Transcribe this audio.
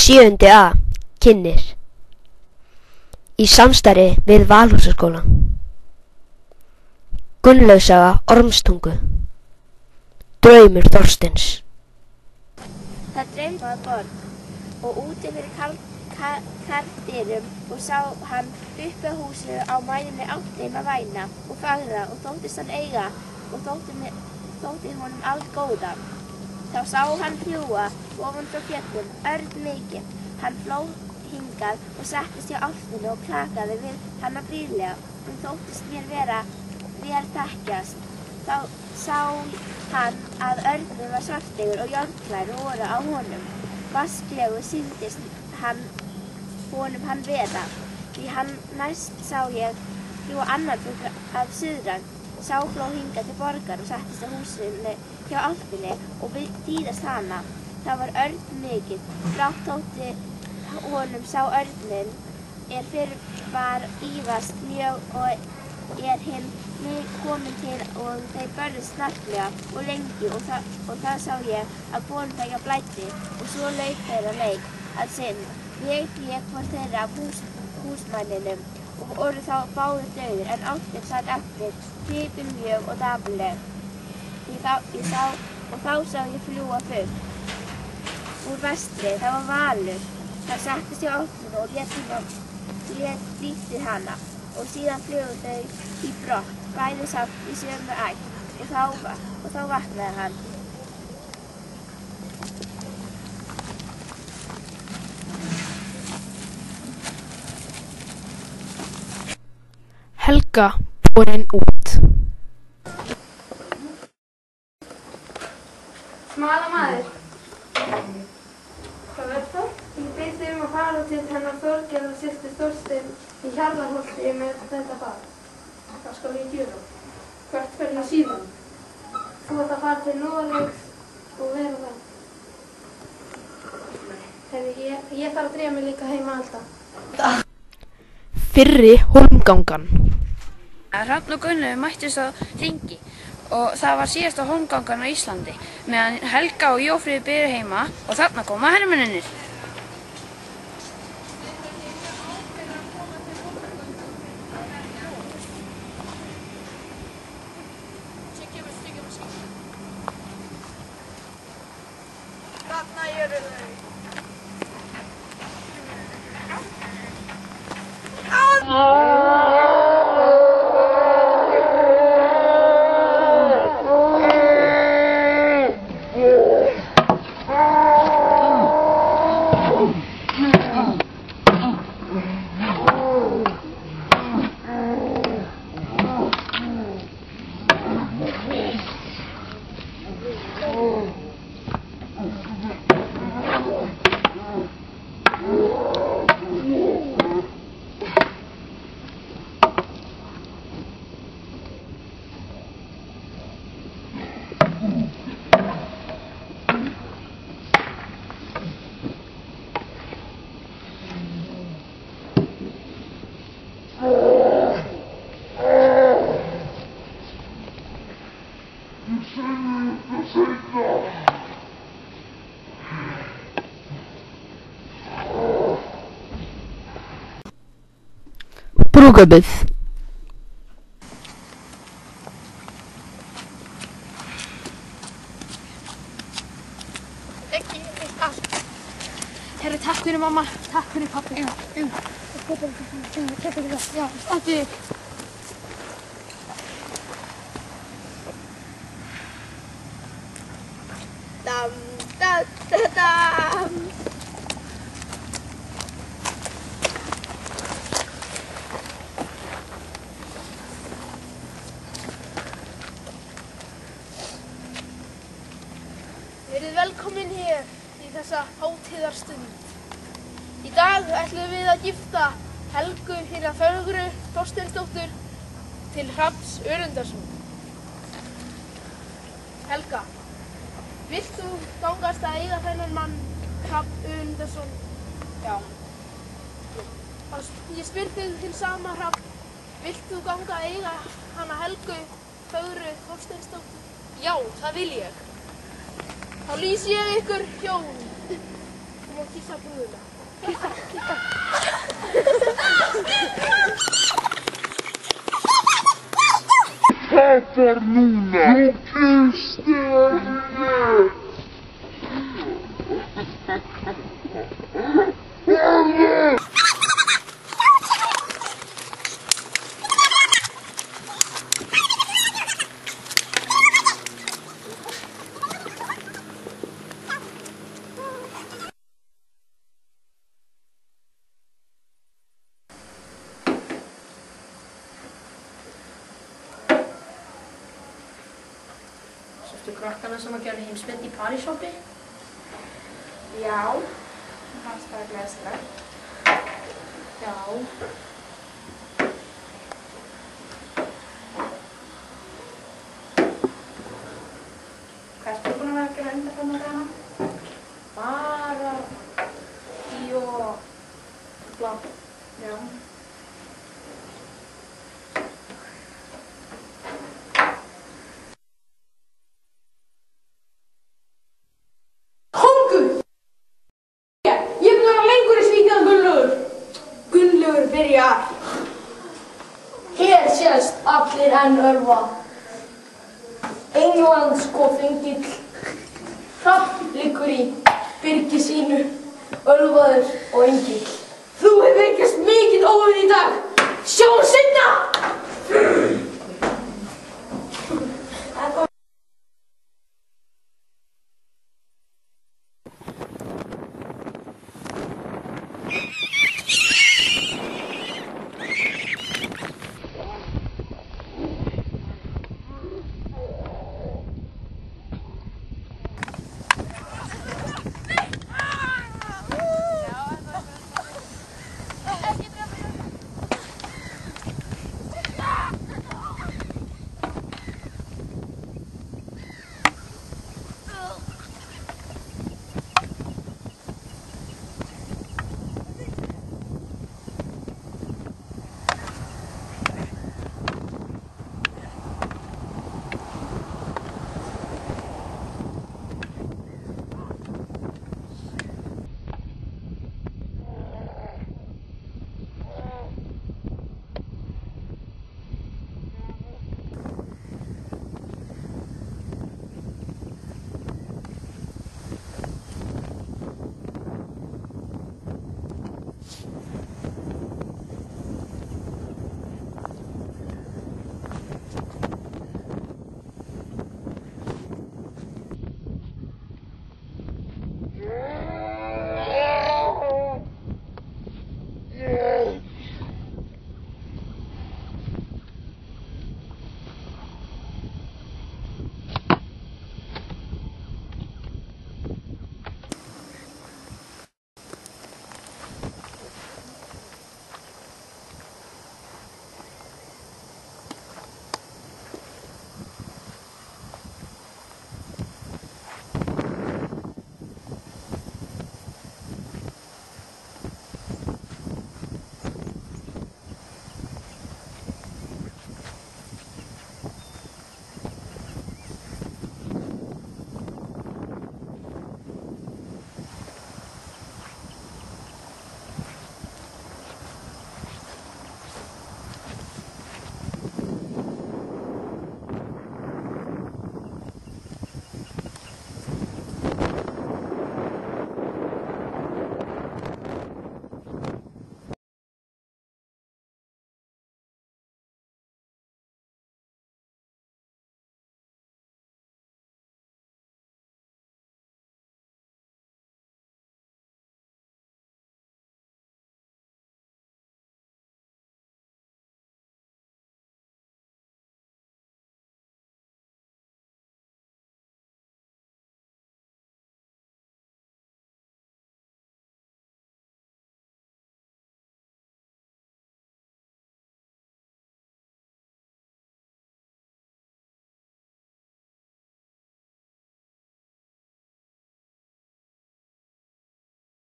7. A kynnir í samstarfi við Valhúsaskóla Gunnlaug saga Ormstungu Draumur Þorsteins. Það dreymdi að borg og úti fyrir karldyrum og sá hann uppi á húsinu á mæðinni áttheim að væna og fagra og þóttist hann eiga og þótti honum allgóða. Þá sá hann fljúga ofan frá fjöllum, örn mikinn. Hann fló hingað og settist hjá álftinu og klakaði við hana blíðlega. Hún þóttist mér vera vel þekkjast. Þá sá hann að örninn var svartegur og járnklær voru á honum. Vasklegu sýndist honum hann vera. Því hann næst sá ég fljúga annar fugl af suðran. Sá fló hingað til borgar og settist á húsinu hjá álftinni og dýðast hana. Það var örn mikill. Brátt þótti honum sá örninn fyrr var ívast mjög og hinn komin til og þeir börðust snarplega og lengi og það sá ég að bonutækja blæddi og svo lauk þeirra leik að sinn. Ég lék hvort þeirra af húsmanninum og voru þá báðir dauðir en álftinn sat eftir, hripinn mjög og dapurleg. Þá sá ég fljúga fugl úr vestri, það var valur. Það settist hjá álftinu og lét líftið hana og síðan flugu þau í brott, bæði samt í sömu ætt og þá vaknaði hann. Helga borin út. Smala maður. Hvað verður það? Ég bið þig að fara til hennar Þorgerðar systur Þorstein í Hjarðarholti með þetta barn. Hvað skal ég gera? Hvert fer ég síðan? Þú ætti að fara til Noregs og vera það. Ég þarf að drífa mig líka heima alltaf. Fyrri hólmgangan. Hrafn og Gunnlaug mættust á þingi og það var síðasta hólmgangan á Íslandi meðan Helga og Jófríður biðu heima og þarna koma hermennirnir. Þarna eru þau. Brúðkaupið. Herri, takk fyrir mamma, takk fyrir pappi. Já, allt í þig. Dam, da, da, dam. Verið velkomin hér í þessa hátíðarstund. Í dag ætlum við að gifta Helgu hina fögru Þorsteinsdóttur til Hrafns Önundarson. Helga, vilt þú gangast að eiga þennan mann Hrafn Önundarson? Já. Ég spyr þig til sama Hrafn, vilt þú ganga að eiga hana Helgu fögru Þorsteinsdóttur? Já, það vil ég. Þá lýsi ég ykkur hjón. Ég vil kissa á brúðuna. Kissa. Tapar núna. Nú kyssti henni. Sástu krakkana sem að gera heimsmet í París-hoppi? Já, það fannst það glæsilegt. Já. Hvað ertu búin að vera að gera undanfarna dagana? Bara í og blá. Já. Gunnlaugur byrjar. Hér sést allir enn örva. Englandskofengill. Hrafn liggur í byrgi sínu, ölvaður og engill. Þú hefur veikast mikið óvinn í dag. Sjáum seinna!